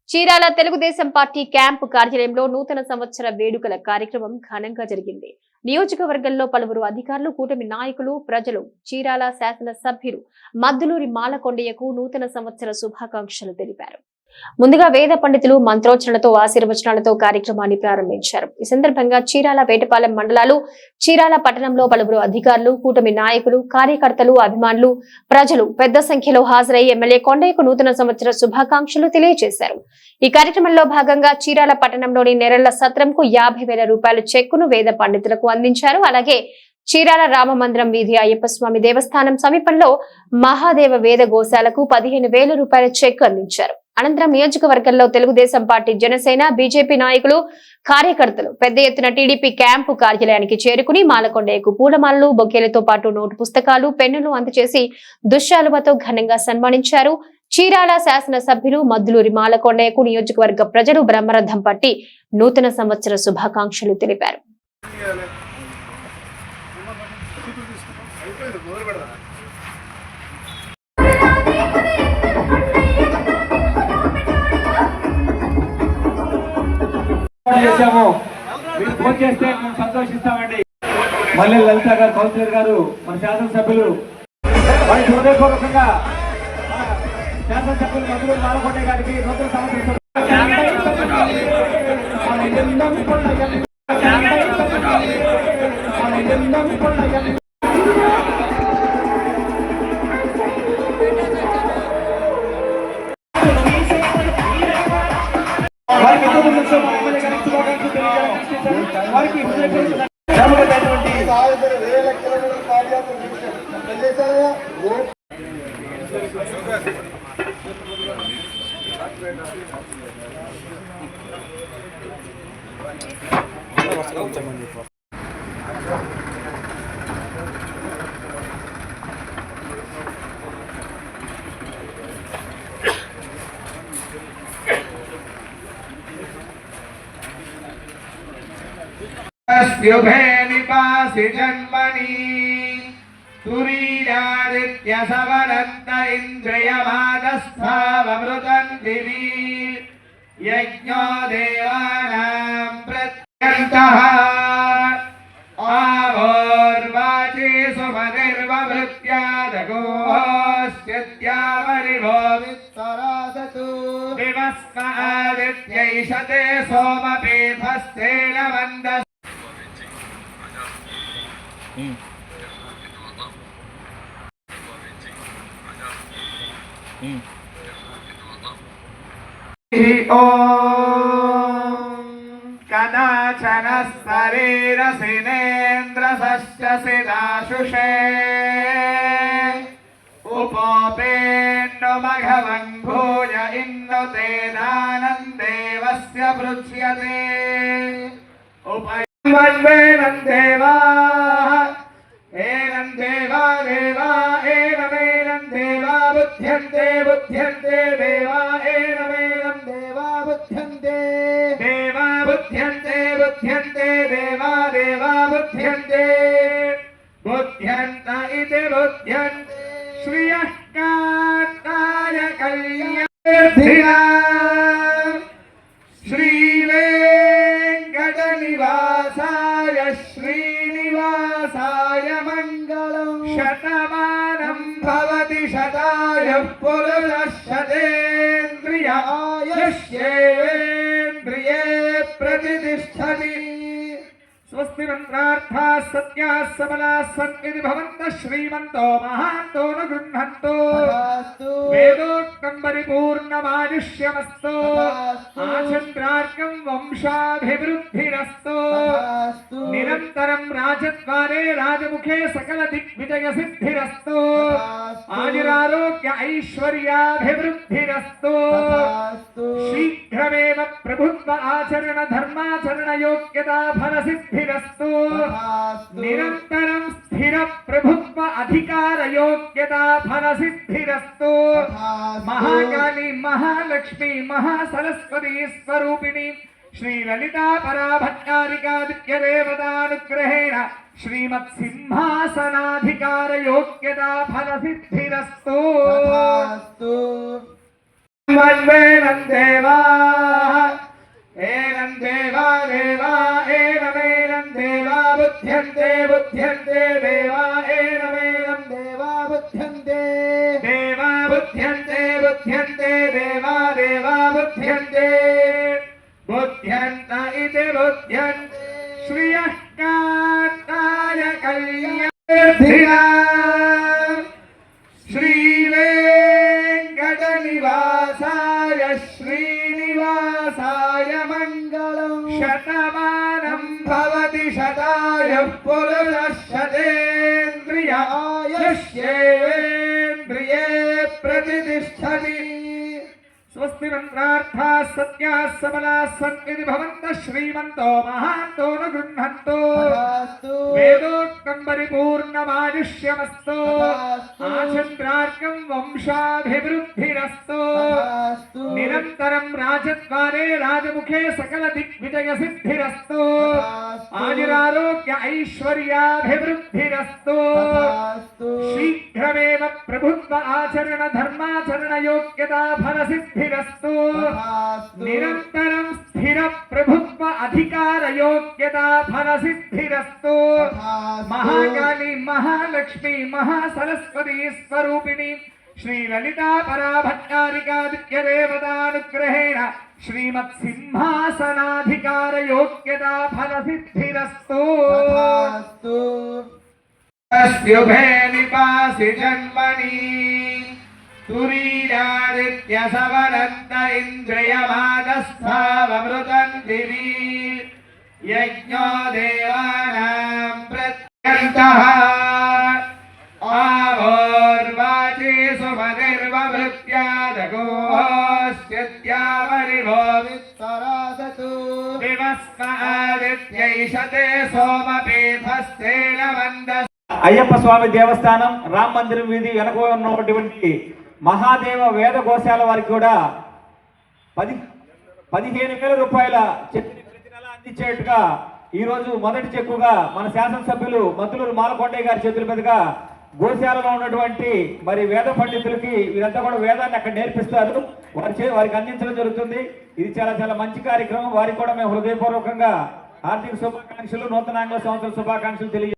Chirala Telugu Desam party camp కార్యాలయంలో నూతన సంవత్సర వేడుకల కార్యక్రమం ఘనంగా జరిగింది. నియోజకవర్గంలో పలువురు అధికారులు, కూటమి నాయకులు, ప్రజలు, చీరాల శాసన సభ్యులు మద్దులూరి మాలకొండయ్యకు నూతన సంవత్సర శుభాకాంక్షలు తెలిపారు. ముందుగా వేద పండితులు మంత్రోచ్చరణలతో ఆశీర్వచనాలతో కార్యక్రమాన్ని ప్రారంభించారు. ఈ సందర్భంగా చీరాల వేటపాలెం మండలాలు, చీరాల పట్టణంలో పలువురు అధికారులు, కూటమి నాయకులు, కార్యకర్తలు, అభిమానులు, ప్రజలు పెద్ద సంఖ్యలో హాజరై ఎమ్మెల్యే కొండయ్యకు నూతన సంవత్సర శుభాకాంక్షలు తెలియజేశారు. ఈ కార్యక్రమంలో భాగంగా చీరాల పట్టణంలోని నెరళ్ల సత్రంకు 50,000 రూపాయల చెక్కును వేద పండితులకు అందించారు. అలాగే చీరాల రామమందిరం వీధి అయ్యప్ప స్వామి దేవస్థానం సమీపంలో మహాదేవ వేద గోశాలకు 15,000 రూపాయల చెక్ అందించారు. అనంతరం నియోజకవర్గంలో తెలుగుదేశం పార్టీ, జనసేన, బీజేపీ నాయకులు, కార్యకర్తలు పెద్ద ఎత్తున టీడీపీ క్యాంపు కార్యాలయానికి చేరుకుని మాలకొండయ్యకు పూలమాలలు, బొకేలతో పాటు నోటు పుస్తకాలు, పెన్నులు అందజేసి దుశ్శాలువతో ఘనంగా సన్మానించారు. చీరాల శాసన సభ్యులు మద్దులూరి మాలకొండయ్యకు నియోజకవర్గ ప్రజలు బ్రహ్మరథం పట్టి నూతన సంవత్సర శుభాకాంక్షలు తెలిపారు. మీరు ఫోన్ చేస్తే మేము సంతోషిస్తామండి. మళ్ళీ లలిత గారు, కౌన్సిలర్ గారు, మన శాసనసభ్యులు వారికి హృదయపూర్వకంగా శాసనసభ్యులు మధురు మాలకొండయ్య గారికి నూతన సంవత్సరం शुभे निपासि जन्मनि तुरीयादित्य सवनन्त इन्द्रियमादस्थावमृतं दिवि यज्ञो देवानां प्रत्यन्तः आवोर्वाचि सुमनिर्ववृत्यादगोस्यत्यावरिवो वित्तरादतु विमस्म आदित्यैषते सोमपीठस्तेन मन्दः कदाचन शरीरसिनेन्द्रसश्चिदाशुषे उपोपेन्नुमघवङ्भूय इन्नु तेनानन्देवस्य पृच्छ्यते उपैवन्वेनं देवाः एनं देवा देवा एनमेनं देवा बुध्यन्ते बुध्यन्ते देवा एनमेनं देवा बुध्यन्ते देवा बुध्यन्ते बुध्यन्ते देवा देवा बुध्यन्ते बुध्यन्त इति बुध्यन्ते श्रियः कान्ताय कल्याणेर्धिना श्रीवेङ्कटनिवासाय श्रीनिवासाय मङ्गलम् शतमानं भवति शताय पुरुषः शतेन्द्रिय आयुष्येवेन्द्रिये प्रतिष्ठति स्वस्ति मंत्रार्थाः सत्याः सबलाः सन्निधि भवन्तः श्रीमन्तो महान्तो न गृह्णन्तु वेदोक्तं परिपूर्णमायुष्यमस्तु आचन्द्रार्कं वंशाभिवृद्धिरस्तु निरन्तरं राजद्वारे राजमुखे सकल दिग्विजयसिद्धिरस्तु आयुरारोग्य ऐश्वर्याभिवृद्धिरस्तु शीघ्रमेव प्रभुत्व आचरण धर्माचरण योग्यता फलसिद्धिरस्तु निरन्तरं स्थिर प्रभुत्व अधिकार योग्यता फलसिद्धिरस्तु महाकाली महालक्ष्मी महासरस्वती स्वरूपिणी श्री ललिता पराभट्टारिका विद्यदेवतानुग्रहेण श्रीमत्सिंहासनाधिकार योग्यता फलसिद्धिरस्तु वन्वेनं देवा ते बुद्ध्यन् श्रियः कान्ताय कल्याणं श्रीवेङ्कटनिवासाय श्रीनिवासाय मङ्गलम् शतमानं भवति शताय पुरुषः शतेन्द्रियाय यस्येन्द्रिये प्रतिष्ठति स्वस्ति मंत्रार्थाः सत्याः सबलाः सन्ति भवन्तः श्रीमन्तो महान्तो न गृह्णन्तु वेदोक्तं परिपूर्णमायुष्यमस्तु आचन्द्रार्कं वंशाभिवृद्धिरस्तु निरन्तरं राजद्वारे राजमुखे सकल दिग्विजयसिद्धिरस्तु आयुरारोग्य ऐश्वर्याभिवृद्धिरस्तु शीघ्रमेव प्रभुत्व आचरण धर्माचरण योग्यता फलसिद्धिरस्तु निरन्तरं स्थिर प्रभुत्व अधिकार योग्यता फलसिद्धिरस्तु महाकाली महालक्ष्मी महासरस्वती स्वरूपिणी श्री ललिता पराभट्टारिकादित्य देवतानुग्रहेण श्रीमत्सिंहासनाधिकार योग्यता फलसिद्धिरस्तु अस्युभे निपासि जन्मनि तुरीयादित्य सवनन्त इन्द्रियमादस्थावमृतं दिवि यज्ञो देवानां प्रत्यन्तः आवोर्वाचि सुमतिर्वभृत्यादगोऽस्यत्यावरिवो वित्तरासतु विवस्मादित्यैषते सोमपीठस्तेन मन्दस् అయ్యప్ప స్వామి దేవస్థానం రామ మందిరం వీధి వెనక ఉన్నటువంటి మహాదేవ వేద గోశాల వారికి కూడా 15,000 రూపాయల చెక్కుని ప్రతి నెల అందించేట్టుగా ఈ రోజు మొదటి చెక్కుగా మన శాసనసభ్యులు మద్దులూరు మాలకొండయ్య గారి చేతుల మీదుగా గోశాలలో ఉన్నటువంటి మరి వేద పండితులకి వీరంతా కూడా వేదాన్ని అక్కడ నేర్పిస్తారు వారికి అందించడం జరుగుతుంది. ఇది చాలా మంచి కార్యక్రమం. వారికి కూడా మేము హృదయపూర్వకంగా ఆర్థిక శుభాకాంక్షలు నూతన ఆంగ్ల సంవత్సర శుభాకాంక్షలు తెలియ